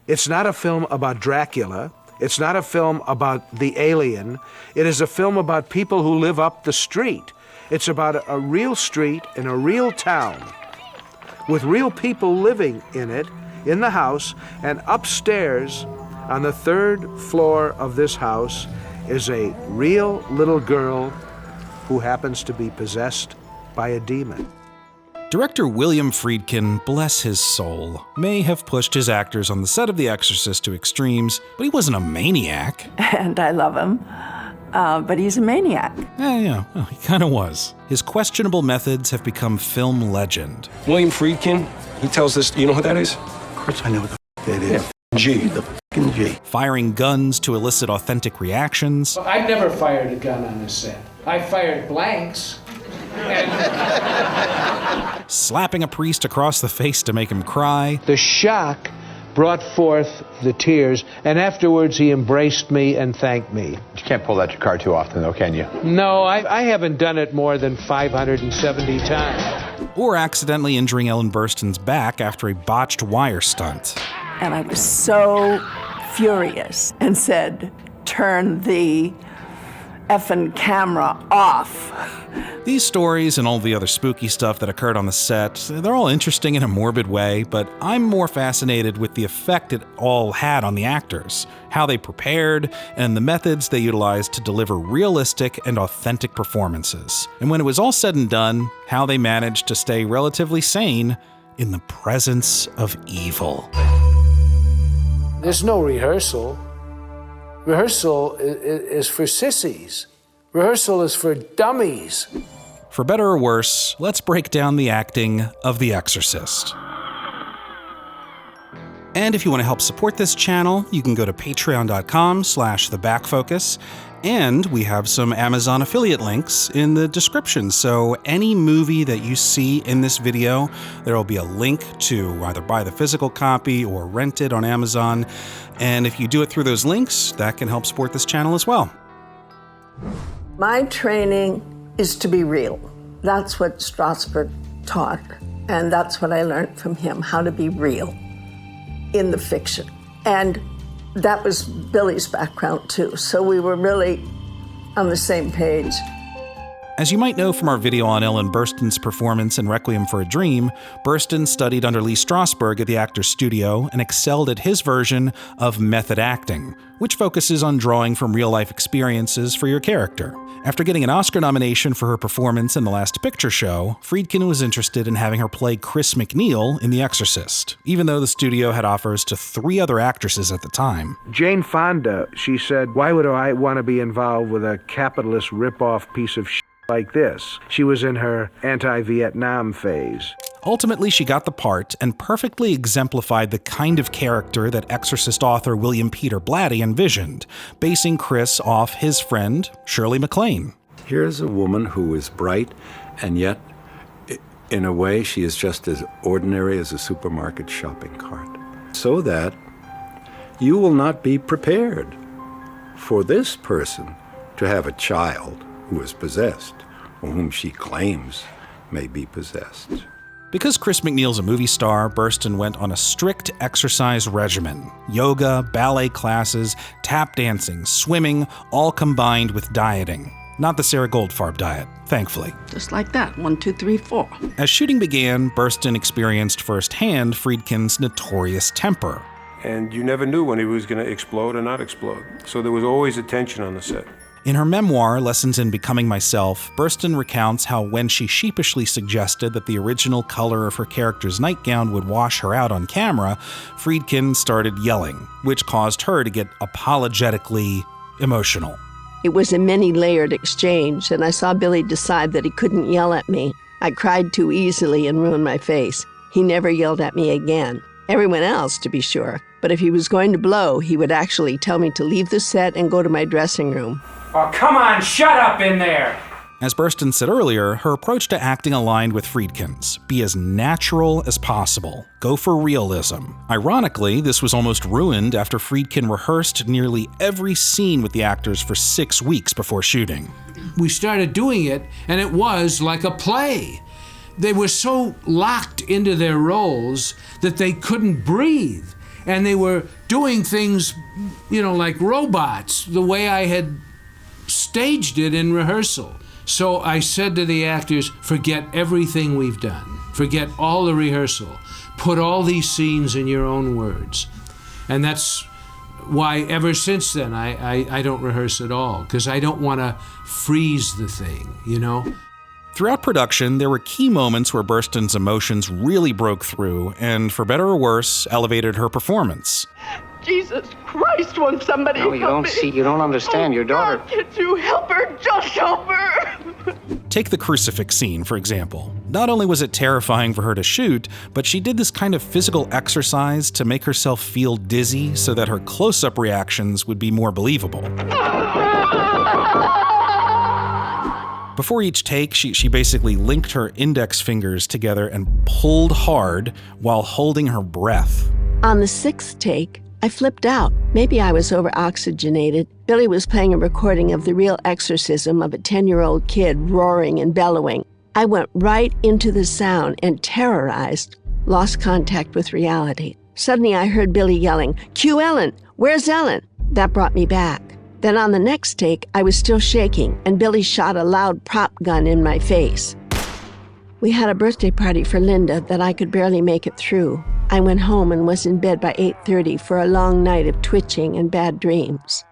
It's not a film about Dracula. It's not a film about the alien. It is a film about people who live up the street. It's about a real street in a real town with real people living in it, in the house, and upstairs on the 3rd floor of this house is a real little girl who happens to be possessed by a demon. Director William Friedkin, bless his soul, may have pushed his actors on the set of The Exorcist to extremes, but he wasn't a maniac. And I love him, but he's a maniac. Yeah, well, he kind of was. His questionable methods have become film legend. William Friedkin, he tells us, you know who that is? Of course I know what the that is. Yeah. G. The f***ing G. Firing guns to elicit authentic reactions. I've never fired a gun on a set. I fired blanks. Slapping a priest across the face to make him cry. The shock brought forth the tears, and afterwards he embraced me and thanked me. You can't pull out your car too often, though, can you? No, I haven't done it more than 570 times. Or accidentally injuring Ellen Burstyn's back after a botched wire stunt. And I was so furious and said, turn the effing camera off. These stories and all the other spooky stuff that occurred on the set, they're all interesting in a morbid way, but I'm more fascinated with the effect it all had on the actors, how they prepared, and the methods they utilized to deliver realistic and authentic performances. And when it was all said and done, how they managed to stay relatively sane in the presence of evil. There's no rehearsal. Rehearsal is for sissies. Rehearsal is for dummies. For better or worse, let's break down the acting of The Exorcist. And if you want to help support this channel, you can go to patreon.com/thebackfocus, and we have some Amazon affiliate links in the description. So any movie that you see in this video, there will be a link to either buy the physical copy or rent it on Amazon. And if you do it through those links, that can help support this channel as well. My training is to be real. That's what Strasberg taught, and that's what I learned from him, how to be real in the fiction. And that was Billy's background too, so we were really on the same page. As you might know from our video on Ellen Burstyn's performance in Requiem for a Dream, Burstyn studied under Lee Strasberg at the Actors Studio and excelled at his version of method acting, which focuses on drawing from real-life experiences for your character. After getting an Oscar nomination for her performance in The Last Picture Show, Friedkin was interested in having her play Chris MacNeil in The Exorcist, even though the studio had offers to 3 other actresses at the time. Jane Fonda, she said, why would I want to be involved with a capitalist rip-off piece of shit like this? She was in her anti-Vietnam phase. Ultimately, she got the part and perfectly exemplified the kind of character that Exorcist author William Peter Blatty envisioned, basing Chris off his friend, Shirley MacLaine. Here's a woman who is bright, and yet, in a way, she is just as ordinary as a supermarket shopping cart. So that you will not be prepared for this person to have a child who is possessed, or whom she claims may be possessed. Because Chris MacNeil's a movie star, Burstyn went on a strict exercise regimen. Yoga, ballet classes, tap dancing, swimming, all combined with dieting. Not the Sarah Goldfarb diet, thankfully. Just like that, 1, 2, 3, 4. As shooting began, Burstyn experienced firsthand Friedkin's notorious temper. And you never knew when he was going to explode or not explode. So there was always a tension on the set. In her memoir, Lessons in Becoming Myself, Burstyn recounts how when she sheepishly suggested that the original color of her character's nightgown would wash her out on camera, Friedkin started yelling, which caused her to get apologetically emotional. It was a many-layered exchange, and I saw Billy decide that he couldn't yell at me. I cried too easily and ruined my face. He never yelled at me again. Everyone else, to be sure. But if he was going to blow, he would actually tell me to leave the set and go to my dressing room. Oh, come on, shut up in there! As Burstyn said earlier, her approach to acting aligned with Friedkin's. Be as natural as possible. Go for realism. Ironically, this was almost ruined after Friedkin rehearsed nearly every scene with the actors for 6 weeks before shooting. We started doing it, and it was like a play. They were so locked into their roles that they couldn't breathe. and they were doing things, like robots, the way I had staged it in rehearsal. So I said to the actors, forget everything we've done. Forget all the rehearsal. Put all these scenes in your own words. And that's why ever since then I don't rehearse at all, because I don't want to freeze the thing, Throughout production, there were key moments where Burstyn's emotions really broke through and, for better or worse, elevated her performance. Jesus Christ, won't somebody No, you help don't me? see, you don't understand. Your daughter. God, can't you help her? Just help her! Take the crucifix scene, for example. Not only was it terrifying for her to shoot, but she did this kind of physical exercise to make herself feel dizzy so that her close-up reactions would be more believable. Before each take, she basically linked her index fingers together and pulled hard while holding her breath. On the sixth take, I flipped out. Maybe I was over-oxygenated. Billy was playing a recording of the real exorcism of a 10-year-old kid roaring and bellowing. I went right into the sound and, terrorized, lost contact with reality. Suddenly I heard Billy yelling, "Cue Ellen! Where's Ellen?" That brought me back. Then on the next take, I was still shaking, and Billy shot a loud prop gun in my face. We had a birthday party for Linda that I could barely make it through. I went home and was in bed by 8:30 for a long night of twitching and bad dreams.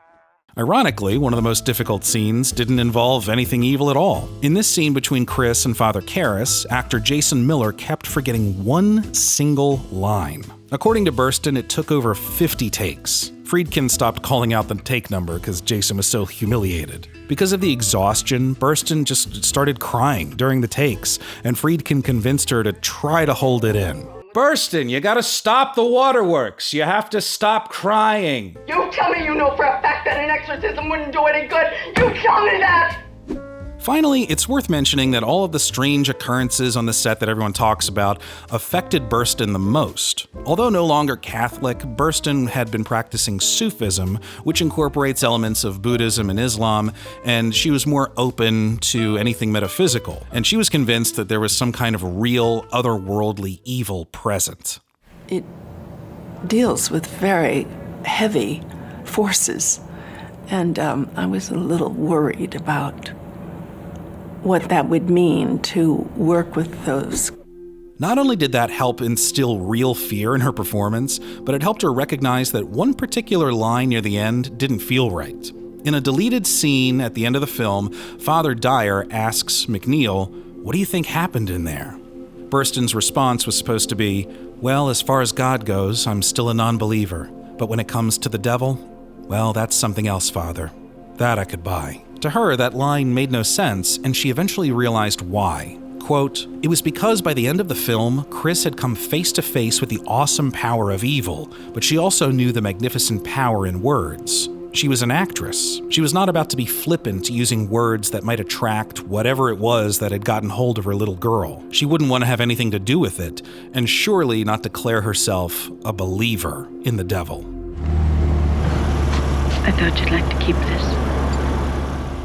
Ironically, one of the most difficult scenes didn't involve anything evil at all. In this scene between Chris and Father Karras, actor Jason Miller kept forgetting one single line. According to Burstyn, it took over 50 takes. Friedkin stopped calling out the take number because Jason was so humiliated. Because of the exhaustion, Burstyn just started crying during the takes, and Friedkin convinced her to try to hold it in. Burstyn, you gotta stop the waterworks. You have to stop crying. You tell me you know for a fact that an exorcism wouldn't do any good. You tell me that! Finally, it's worth mentioning that all of the strange occurrences on the set that everyone talks about affected Burstyn the most. Although no longer Catholic, Burstyn had been practicing Sufism, which incorporates elements of Buddhism and Islam, and she was more open to anything metaphysical. And she was convinced that there was some kind of real, otherworldly evil present. It deals with very heavy forces, and I was a little worried about what that would mean to work with those. Not only did that help instill real fear in her performance, but it helped her recognize that one particular line near the end didn't feel right. In a deleted scene at the end of the film, Father Dyer asks MacNeil, "What do you think happened in there?" Burstyn's response was supposed to be, "Well, as far as God goes, I'm still a non-believer. But when it comes to the devil, well, that's something else, Father. That I could buy." To her, that line made no sense, and she eventually realized why. Quote, "It was because by the end of the film, Chris had come face to face with the awesome power of evil, but she also knew the magnificent power in words. She was an actress. She was not about to be flippant using words that might attract whatever it was that had gotten hold of her little girl. She wouldn't want to have anything to do with it, and surely not declare herself a believer in the devil." I thought you'd like to keep this.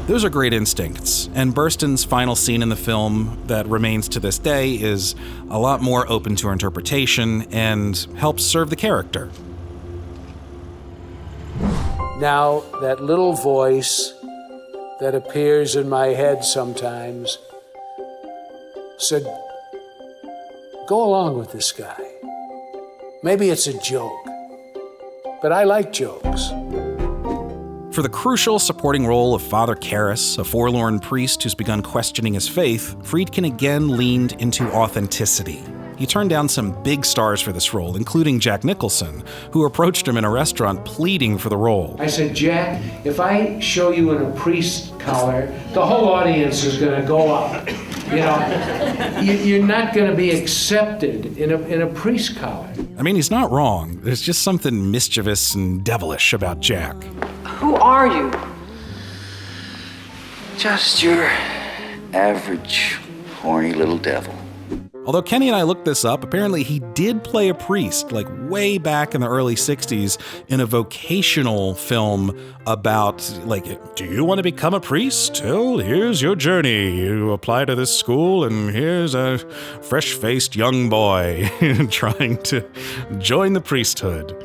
Those are great instincts, and Burstyn's final scene in the film that remains to this day is a lot more open to interpretation and helps serve the character. Now, that little voice that appears in my head sometimes said, "Go along with this guy. Maybe it's a joke, but I like jokes." For the crucial supporting role of Father Karras, a forlorn priest who's begun questioning his faith, Friedkin again leaned into authenticity. He turned down some big stars for this role, including Jack Nicholson, who approached him in a restaurant pleading for the role. I said, "Jack, if I show you in a priest collar, the whole audience is going to go up. You're not going to be accepted in a priest collar." I mean, he's not wrong. There's just something mischievous and devilish about Jack. Who are you? Just your average, horny little devil. Although Kenny and I looked this up, apparently he did play a priest, like way back in the early 60s, in a vocational film about, like, do you want to become a priest? Well, here's your journey. You apply to this school, and here's a fresh-faced young boy trying to join the priesthood.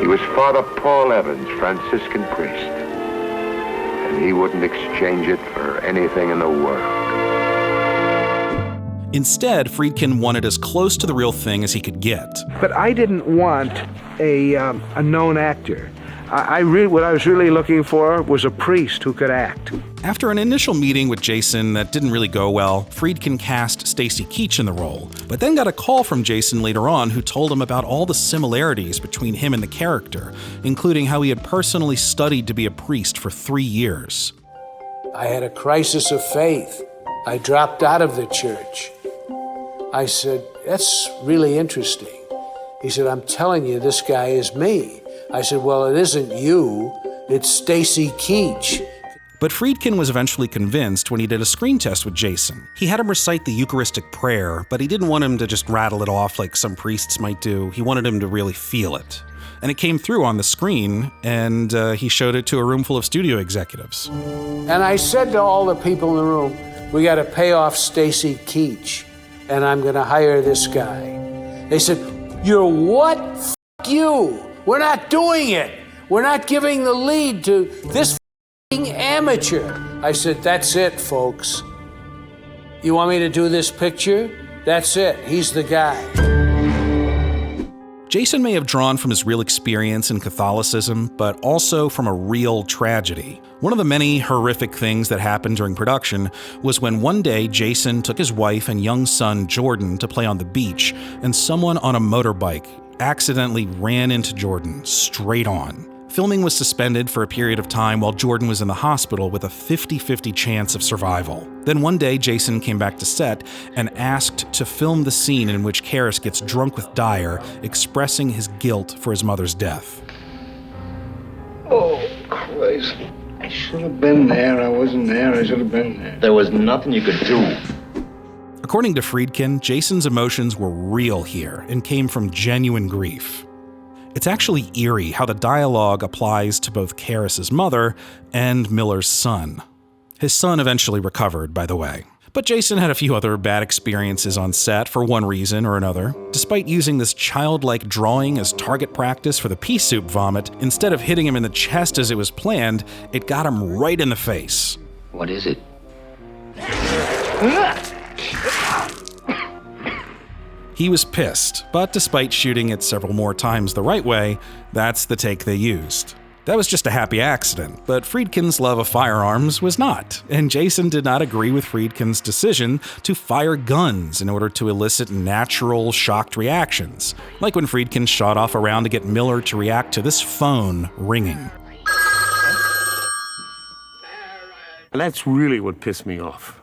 He was Father Paul Evans, Franciscan priest, and he wouldn't exchange it for anything in the world. Instead, Friedkin wanted as close to the real thing as he could get. But I didn't want a known actor. What I was really looking for was a priest who could act. After an initial meeting with Jason that didn't really go well, Friedkin cast Stacy Keach in the role, but then got a call from Jason later on who told him about all the similarities between him and the character, including how he had personally studied to be a priest for 3 years. I had a crisis of faith. I dropped out of the church. I said, that's really interesting. He said, I'm telling you, this guy is me. I said, well, it isn't you, it's Stacy Keach. But Friedkin was eventually convinced when he did a screen test with Jason. He had him recite the Eucharistic prayer, but he didn't want him to just rattle it off like some priests might do. He wanted him to really feel it. And it came through on the screen, and he showed it to a room full of studio executives. And I said to all the people in the room, we got to pay off Stacy Keach, and I'm going to hire this guy. They said, you're what? F*** you. We're not doing it. We're not giving the lead to this f***ing amateur. I said, that's it, folks. You want me to do this picture? That's it. He's the guy. Jason may have drawn from his real experience in Catholicism, but also from a real tragedy. One of the many horrific things that happened during production was when one day Jason took his wife and young son Jordan to play on the beach, and someone on a motorbike accidentally ran into Jordan straight on. Filming was suspended for a period of time while Jordan was in the hospital with a 50-50 chance of survival. Then one day, Jason came back to set and asked to film the scene in which Karras gets drunk with Dyer, expressing his guilt for his mother's death. Oh, Christ. I should have been there. I wasn't there. I should have been there. There was nothing you could do. According to Friedkin, Jason's emotions were real here and came from genuine grief. It's actually eerie how the dialogue applies to both Karras' mother and Miller's son. His son eventually recovered, by the way. But Jason had a few other bad experiences on set for one reason or another. Despite using this childlike drawing as target practice for the pea soup vomit, instead of hitting him in the chest as it was planned, it got him right in the face. What is it? He was pissed, but despite shooting it several more times the right way, that's the take they used. That was just a happy accident, but Friedkin's love of firearms was not, and Jason did not agree with Friedkin's decision to fire guns in order to elicit natural, shocked reactions, like when Friedkin shot off a round to get Miller to react to this phone ringing. And that's really what pissed me off.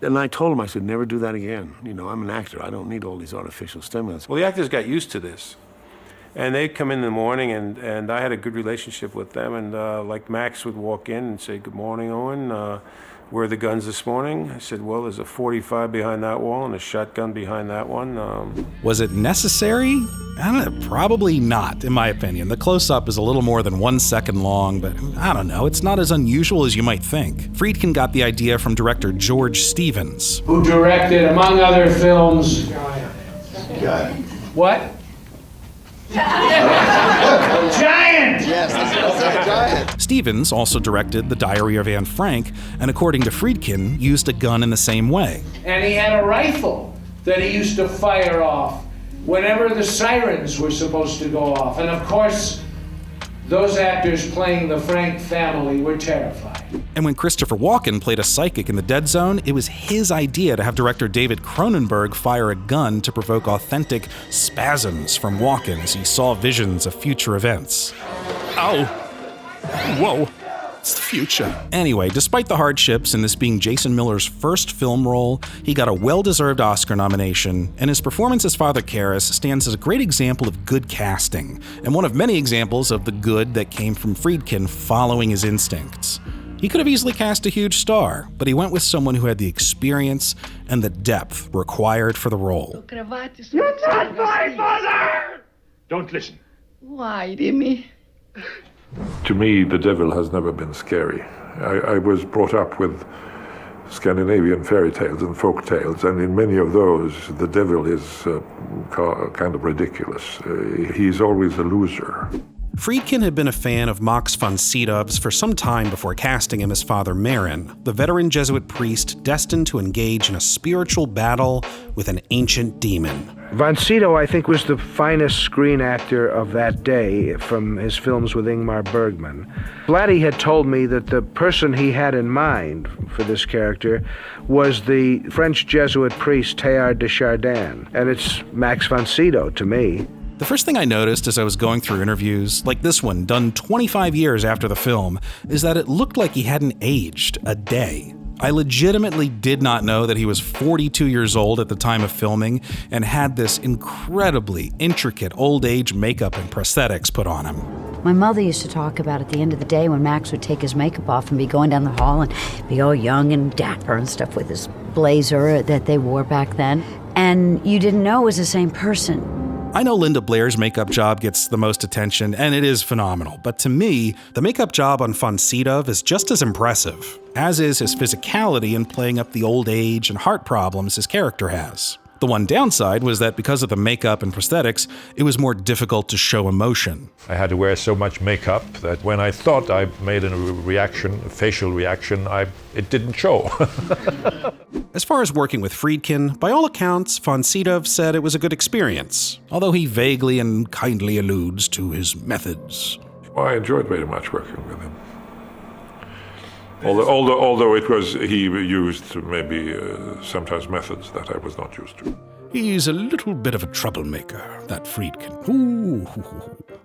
And I told him, I said, never do that again. You know, I'm an actor. I don't need all these artificial stimulants. Well, the actors got used to this. And they'd come in the morning, and I had a good relationship with them. And like Max would walk in and say, good morning, Owen. Where are the guns this morning? I said, well, there's a .45 behind that wall and a shotgun behind that one. Was it necessary? I don't know, probably not, in my opinion. The close-up is a little more than 1 second long, but I don't know, it's not as unusual as you might think. Friedkin got the idea from director George Stevens, who directed, among other films... Giant. What? Giant! Yes, that's Giant. Stevens also directed The Diary of Anne Frank, and according to Friedkin, used a gun in the same way. And he had a rifle that he used to fire off whenever the sirens were supposed to go off. And of course, those actors playing the Frank family were terrified. And when Christopher Walken played a psychic in The Dead Zone, it was his idea to have director David Cronenberg fire a gun to provoke authentic spasms from Walken as he saw visions of future events. Ow! Whoa! It's the future. Anyway, despite the hardships in this being Jason Miller's first film role, he got a well-deserved Oscar nomination, and his performance as Father Karras stands as a great example of good casting, and one of many examples of the good that came from Friedkin following his instincts. He could have easily cast a huge star, but he went with someone who had the experience and the depth required for the role. You're not my mother! Don't listen. Why, Jimmy? To me, the devil has never been scary. I was brought up with Scandinavian fairy tales and folk tales, and in many of those, the devil is kind of ridiculous. He's always a loser. Friedkin had been a fan of Max von Sydow's for some time before casting him as Father Merrin, the veteran Jesuit priest destined to engage in a spiritual battle with an ancient demon. Von Sydow, I think, was the finest screen actor of that day from his films with Ingmar Bergman. Blatty had told me that the person he had in mind for this character was the French Jesuit priest Teilhard de Chardin, and it's Max von Sydow to me. The first thing I noticed as I was going through interviews, like this one, done 25 years after the film, is that it looked like he hadn't aged a day. I legitimately did not know that he was 42 years old at the time of filming and had this incredibly intricate old age makeup and prosthetics put on him. My mother used to talk about at the end of the day when Max would take his makeup off and be going down the hall and be all young and dapper and stuff with his blazer that they wore back then. And you didn't know it was the same person. I know Linda Blair's makeup job gets the most attention, and it is phenomenal, but to me, the makeup job on von Sydow is just as impressive, as is his physicality in playing up the old age and heart problems his character has. The one downside was that because of the makeup and prosthetics, it was more difficult to show emotion. I had to wear so much makeup that when I thought I made a reaction, a facial reaction, it didn't show. As far as working with Friedkin, by all accounts, von Sydow said it was a good experience, although he vaguely and kindly alludes to his methods. Well, I enjoyed very much working with him. Although he used maybe sometimes methods that I was not used to. He's a little bit of a troublemaker, that Friedkin. Ooh,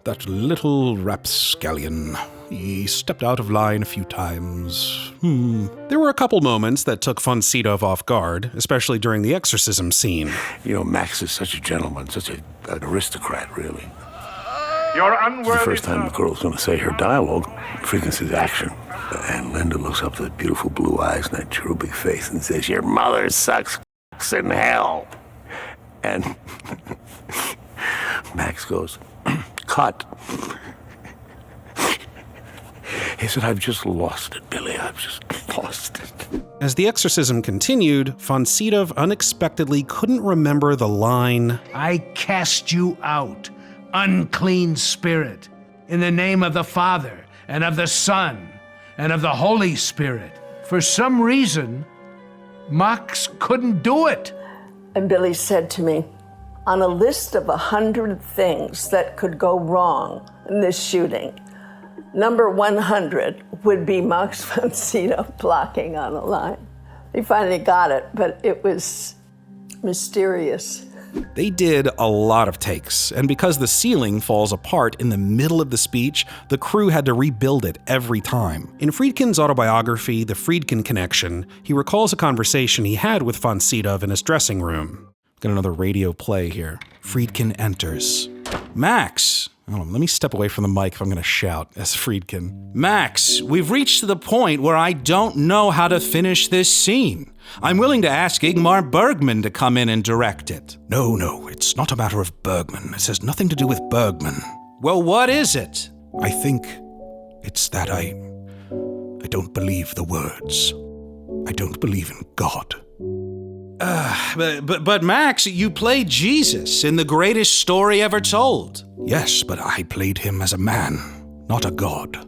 that little rapscallion. He stepped out of line a few times. There were a couple moments that took von Sydow off guard, especially during the exorcism scene. You know, Max is such a gentleman, such an aristocrat, really. You're unworthy. It's the first time the girl's going to say her dialogue. Friedkin says action. And Linda looks up at the beautiful blue eyes and that cherubic face and says, "Your mother sucks in hell." And Max goes, "Cut." He said, "I've just lost it, Billy. I've just lost it." As the exorcism continued, von Sydow unexpectedly couldn't remember the line, I cast you out, unclean spirit, in the name of the Father and of the Son and of the Holy Spirit. For some reason, Max couldn't do it. And Billy said to me, on a list of 100 things that could go wrong in this shooting, number 100 would be Max von Sydow blocking on a line. He finally got it, but it was mysterious. They did a lot of takes, and because the ceiling falls apart in the middle of the speech, the crew had to rebuild it every time. In Friedkin's autobiography, The Friedkin Connection, he recalls a conversation he had with von Sydow in his dressing room. Got another radio play here. Friedkin enters. Max! Hold on, let me step away from the mic if I'm going to shout as Friedkin. Max, we've reached to the point where I don't know how to finish this scene. I'm willing to ask Ingmar Bergman to come in and direct it. No, it's not a matter of Bergman. This has nothing to do with Bergman. Well, what is it? I think it's that I don't believe the words. I don't believe in God. But Max, you played Jesus in the greatest story ever told. Yes, but I played him as a man, not a god.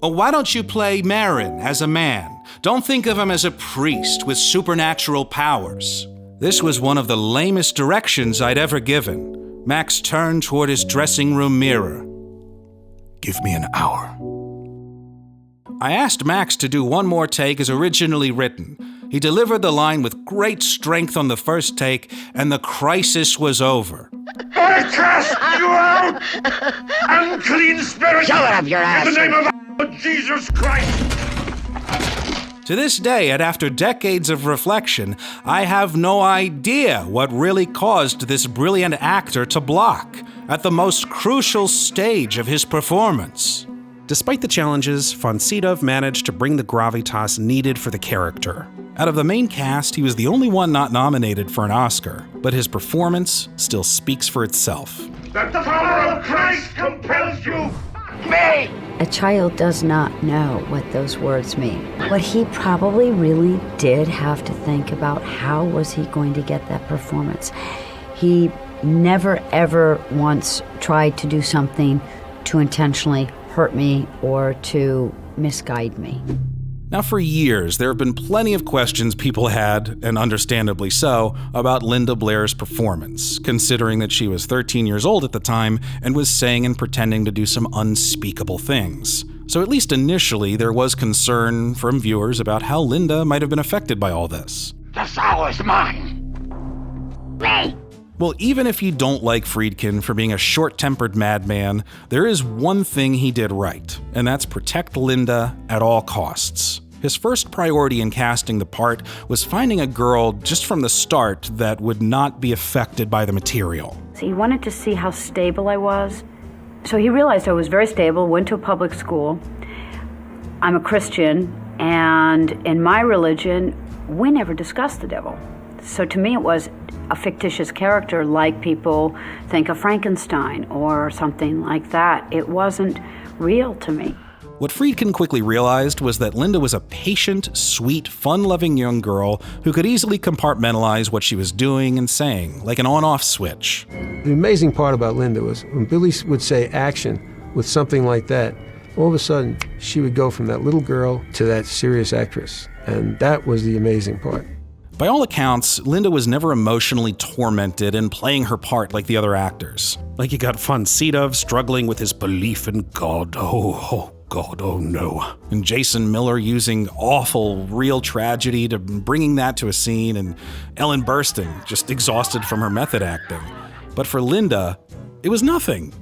Well, why don't you play Merrin as a man? Don't think of him as a priest with supernatural powers. This was one of the lamest directions I'd ever given. Max turned toward his dressing room mirror. Give me an hour. I asked Max to do one more take as originally written. He delivered the line with great strength on the first take, and the crisis was over. I cast you out! Unclean spirit! Shut up, your ass! In the name of Jesus Christ! To this day, and after decades of reflection, I have no idea what really caused this brilliant actor to block at the most crucial stage of his performance. Despite the challenges, von Sydow managed to bring the gravitas needed for the character. Out of the main cast, he was the only one not nominated for an Oscar, but his performance still speaks for itself. The power of Christ compels you! Me! A child does not know what those words mean. But he probably really did have to think about how was he going to get that performance. He never ever once tried to do something to intentionally hurt me or to misguide me. Now, for years, there have been plenty of questions people had, and understandably so, about Linda Blair's performance, considering that she was 13 years old at the time and was saying and pretending to do some unspeakable things. So at least initially, there was concern from viewers about how Linda might have been affected by all this. The soul is mine! Me! Well, even if you don't like Friedkin for being a short-tempered madman, there is one thing he did right, and that's protect Linda at all costs. His first priority in casting the part was finding a girl just from the start that would not be affected by the material. He wanted to see how stable I was. So he realized I was very stable, went to a public school. I'm a Christian, and in my religion, we never discussed the devil. So to me, it was a fictitious character like people think of Frankenstein or something like that. It wasn't real to me. What Friedkin quickly realized was that Linda was a patient, sweet, fun-loving young girl who could easily compartmentalize what she was doing and saying, like an on-off switch. The amazing part about Linda was when Billy would say action with something like that, all of a sudden she would go from that little girl to that serious actress. And that was the amazing part. By all accounts, Linda was never emotionally tormented in playing her part like the other actors. Like you got von Sydow struggling with his belief in God. Oh God, oh no. And Jason Miller using awful, real tragedy to bringing that to a scene, and Ellen Burstyn just exhausted from her method acting. But for Linda, it was nothing.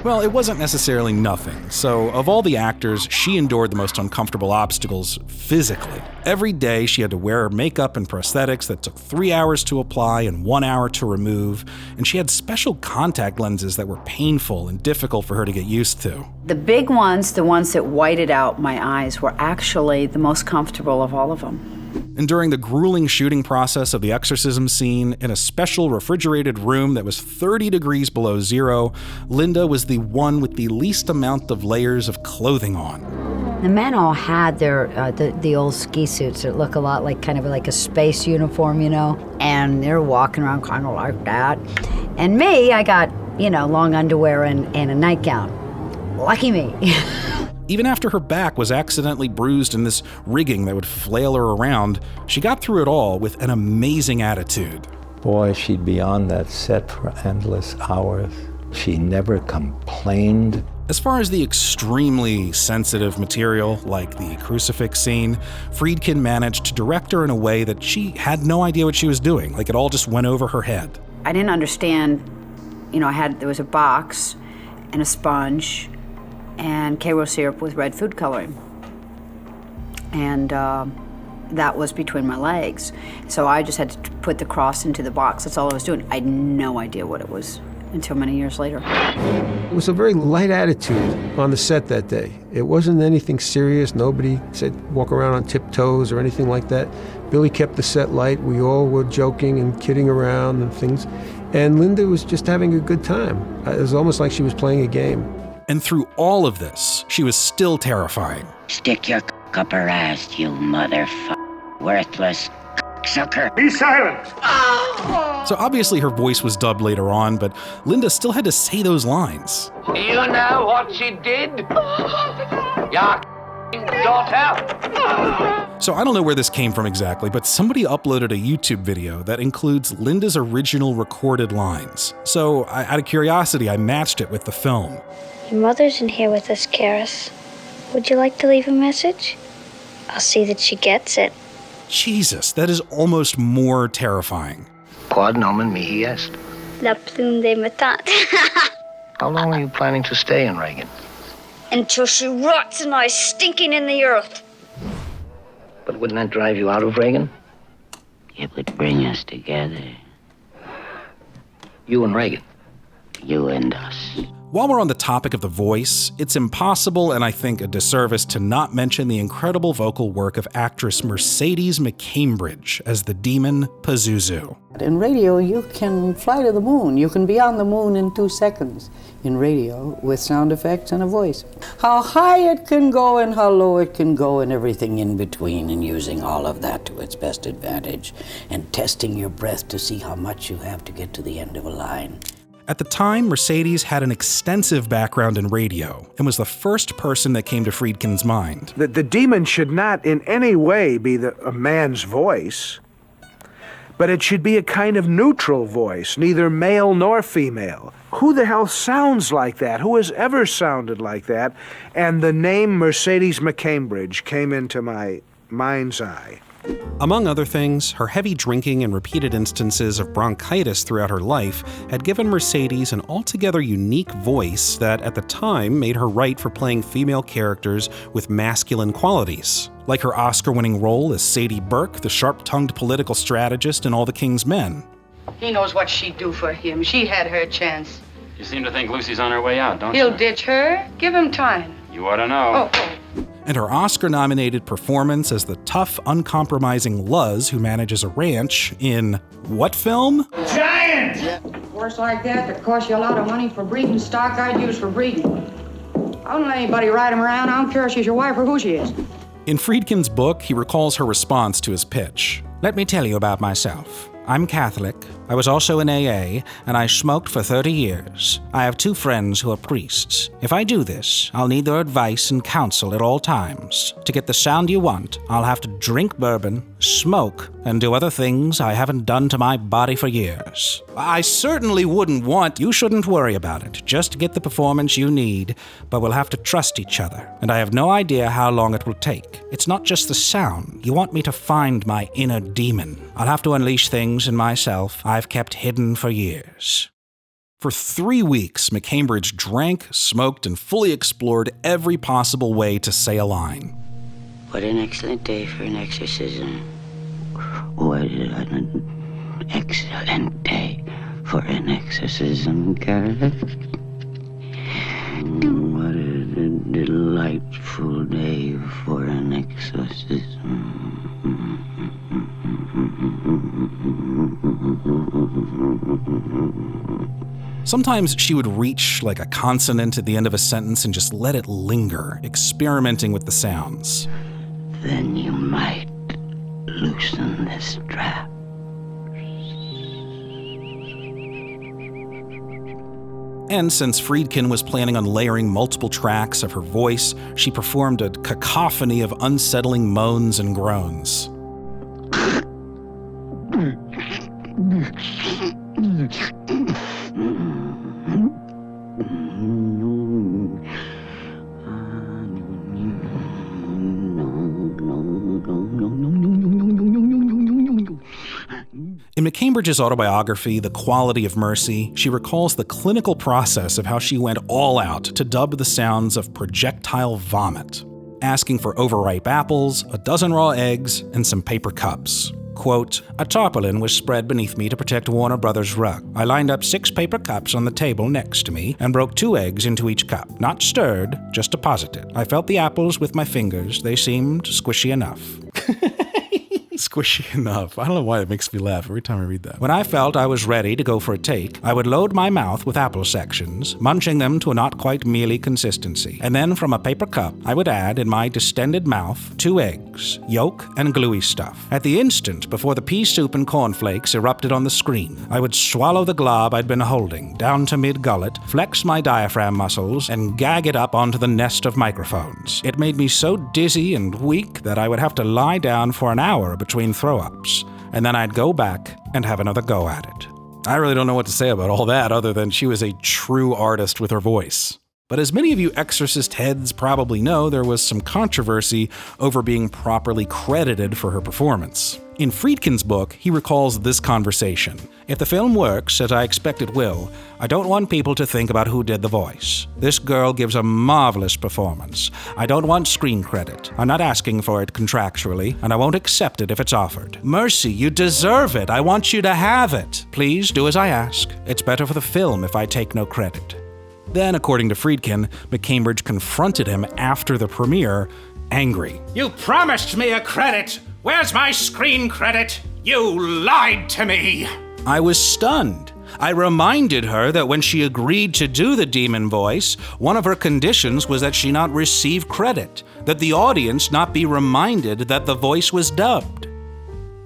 Well, it wasn't necessarily nothing. So, of all the actors, she endured the most uncomfortable obstacles physically. Every day, she had to wear her makeup and prosthetics that took 3 hours to apply and 1 hour to remove, and she had special contact lenses that were painful and difficult for her to get used to. The big ones, the ones that whited out my eyes, were actually the most comfortable of all of them. And during the grueling shooting process of the exorcism scene, in a special refrigerated room that was 30 degrees below zero, Linda was the one with the least amount of layers of clothing on. The men all had their the old ski suits that look a lot like kind of like a space uniform, you know, and they're walking around kind of like that. And me, I got, you know, long underwear and a nightgown. Lucky me. Even after her back was accidentally bruised in this rigging that would flail her around, she got through it all with an amazing attitude. Boy, she'd be on that set for endless hours. She never complained. As far as the extremely sensitive material, like the crucifix scene, Friedkin managed to direct her in a way that she had no idea what she was doing, like it all just went over her head. I didn't understand, you know, there was a box and a sponge and Karo syrup with red food coloring. And that was between my legs. So I just had to put the cross into the box. That's all I was doing. I had no idea what it was until many years later. It was a very light attitude on the set that day. It wasn't anything serious. Nobody said walk around on tiptoes or anything like that. Billy kept the set light. We all were joking and kidding around and things. And Linda was just having a good time. It was almost like she was playing a game. And through all of this, she was still terrifying. Stick your up her ass, you worthless sucker. Be silent! So obviously her voice was dubbed later on, but Linda still had to say those lines. You know what she did? Your daughter. So I don't know where this came from exactly, but somebody uploaded a YouTube video that includes Linda's original recorded lines. So out of curiosity, I matched it with the film. Your mother's in here with us, Karras. Would you like to leave a message? I'll see that she gets it. Jesus, that is almost more terrifying. Quad nomen mihi est. La plume de ma tante. How long are you planning to stay in Regan? Until she rots and lies stinking in the earth. But wouldn't that drive you out of Regan? It would bring us together. You and Regan? You and us. While we're on the topic of the voice, it's impossible, and I think a disservice, to not mention the incredible vocal work of actress Mercedes McCambridge as the demon Pazuzu. In radio, you can fly to the moon. You can be on the moon in 2 seconds in radio with sound effects and a voice. How high it can go and how low it can go and everything in between, and using all of that to its best advantage and testing your breath to see how much you have to get to the end of a line. At the time, Mercedes had an extensive background in radio and was the first person that came to Friedkin's mind. The demon should not in any way be a man's voice, but it should be a kind of neutral voice, neither male nor female. Who the hell sounds like that? Who has ever sounded like that? And the name Mercedes McCambridge came into my mind's eye. Among other things, her heavy drinking and repeated instances of bronchitis throughout her life had given Mercedes an altogether unique voice that, at the time, made her right for playing female characters with masculine qualities, like her Oscar-winning role as Sadie Burke, the sharp-tongued political strategist in All the King's Men. He knows what she'd do for him. She had her chance. You seem to think Lucy's on her way out, don't you? He'll ditch her. Give him time. You ought to know. Oh. And her Oscar-nominated performance as the tough, uncompromising Luz who manages a ranch in what film? Giant! A horse like that costs you a lot of money for breeding stock I'd use for breeding. I wouldn't let anybody ride him around. I don't care if she's your wife or who she is. In Friedkin's book, he recalls her response to his pitch. Let me tell you about myself. I'm Catholic. I was also in AA, and I smoked for 30 years. I have 2 friends who are priests. If I do this, I'll need their advice and counsel at all times. To get the sound you want, I'll have to drink bourbon, smoke, and do other things I haven't done to my body for years. I certainly wouldn't want. You shouldn't worry about it. Just get the performance you need, but we'll have to trust each other, and I have no idea how long it will take. It's not just the sound. You want me to find my inner demon. I'll have to unleash things in myself I've kept hidden for years. For 3 weeks, McCambridge drank, smoked, and fully explored every possible way to say a line. What an excellent day for an exorcism. What an excellent day for an exorcism, Karras. What a delightful day for an exorcism. Sometimes she would reach like a consonant at the end of a sentence and just let it linger, experimenting with the sounds. Then you might loosen the strap. And since Friedkin was planning on layering multiple tracks of her voice, she performed a cacophony of unsettling moans and groans. In McCambridge's autobiography, The Quality of Mercy, she recalls the clinical process of how she went all out to dub the sounds of projectile vomit, asking for overripe apples, a dozen raw eggs, and some paper cups. Quote, a tarpaulin was spread beneath me to protect Warner Brothers' rug. I lined up 6 paper cups on the table next to me and broke 2 eggs into each cup. Not stirred, just deposited. I felt the apples with my fingers. They seemed squishy enough. Squishy enough. I don't know why it makes me laugh every time I read that. When I felt I was ready to go for a take, I would load my mouth with apple sections, munching them to a not quite mealy consistency. And then from a paper cup, I would add in my distended mouth 2 eggs, yolk and gluey stuff. At the instant before the pea soup and cornflakes erupted on the screen, I would swallow the glob I'd been holding down to mid-gullet, flex my diaphragm muscles, and gag it up onto the nest of microphones. It made me so dizzy and weak that I would have to lie down for an hour between throw-ups, and then I'd go back and have another go at it. I really don't know what to say about all that other than she was a true artist with her voice. But as many of you Exorcist heads probably know, there was some controversy over being properly credited for her performance. In Friedkin's book, he recalls this conversation, If the film works, as I expect it will, I don't want people to think about who did the voice. This girl gives a marvelous performance. I don't want screen credit. I'm not asking for it contractually, and I won't accept it if it's offered. Mercy, you deserve it. I want you to have it. Please do as I ask. It's better for the film if I take no credit. Then, according to Friedkin, McCambridge confronted him after the premiere, angry. You promised me a credit. Where's my screen credit? You lied to me. I was stunned. I reminded her that when she agreed to do the demon voice, one of her conditions was that she not receive credit, that the audience not be reminded that the voice was dubbed.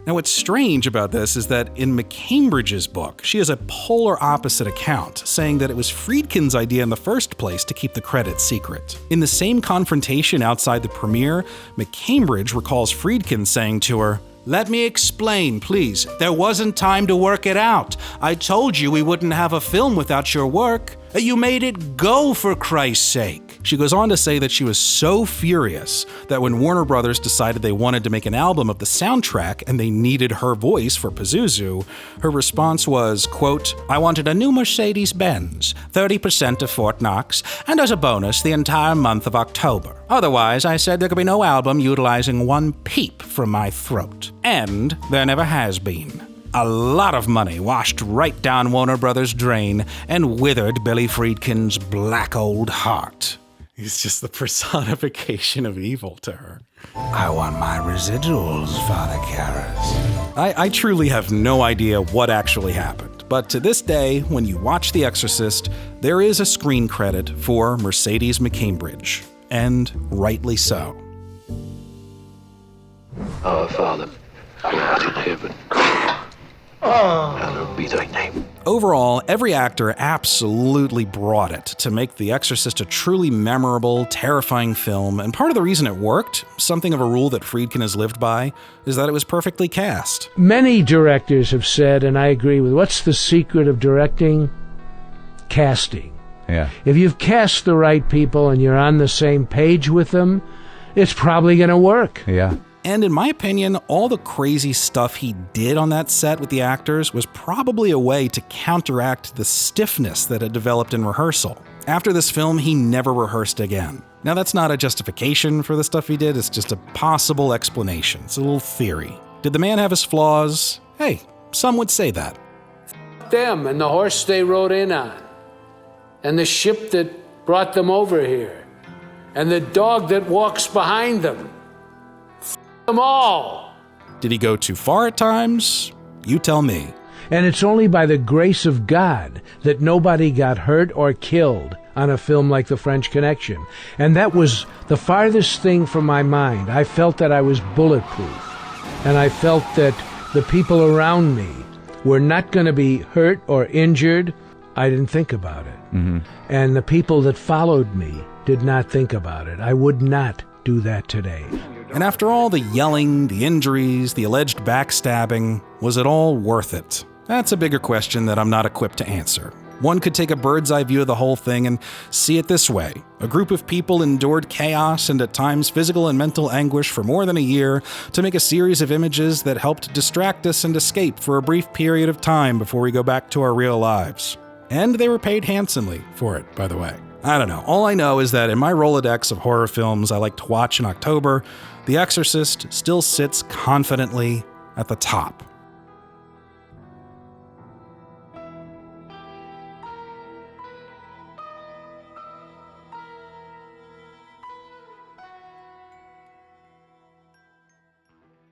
Now, what's strange about this is that in McCambridge's book, she has a polar opposite account, saying that it was Friedkin's idea in the first place to keep the credits secret. In the same confrontation outside the premiere, McCambridge recalls Friedkin saying to her, "Let me explain, please. There wasn't time to work it out. I told you we wouldn't have a film without your work. You made it go, for Christ's sake." She goes on to say that she was so furious that when Warner Brothers decided they wanted to make an album of the soundtrack and they needed her voice for Pazuzu, her response was, quote, "I wanted a new Mercedes-Benz, 30% of Fort Knox, and as a bonus, the entire month of October. Otherwise, I said there could be no album utilizing one peep from my throat. And there never has been. A lot of money washed right down Warner Brothers' drain and withered Billy Friedkin's black old heart." He's just the personification of evil to her. I want my residuals, Father Karras. I truly have no idea what actually happened, but to this day, when you watch The Exorcist, there is a screen credit for Mercedes McCambridge, and rightly so. Our Father, who art in heaven, hallowed be thy name. Overall, every actor absolutely brought it to make The Exorcist a truly memorable, terrifying film, and part of the reason it worked, something of a rule that Friedkin has lived by, is that it was perfectly cast. Many directors have said, and I agree with, what's the secret of directing? Casting. Yeah. If you've cast the right people and you're on the same page with them, it's probably going to work. Yeah. And in my opinion, all the crazy stuff he did on that set with the actors was probably a way to counteract the stiffness that had developed in rehearsal. After this film, he never rehearsed again. Now, that's not a justification for the stuff he did, it's just a possible explanation. It's a little theory. Did the man have his flaws? Hey, some would say that. Them and the horse they rode in on, and the ship that brought them over here, and the dog that walks behind them. Them all. Did he go too far at times? You tell me. And it's only by the grace of God that nobody got hurt or killed on a film like The French Connection. And that was the farthest thing from my mind. I felt that I was bulletproof. And I felt that the people around me were not going to be hurt or injured. I didn't think about it. Mm-hmm. And the people that followed me did not think about it. I would not do that today. And after all the yelling, the injuries, the alleged backstabbing, was it all worth it? That's a bigger question that I'm not equipped to answer. One could take a bird's eye view of the whole thing and see it this way. A group of people endured chaos and at times physical and mental anguish for more than a year to make a series of images that helped distract us and escape for a brief period of time before we go back to our real lives. And they were paid handsomely for it, by the way. I don't know. All I know is that in my Rolodex of horror films I like to watch in October, The Exorcist still sits confidently at the top.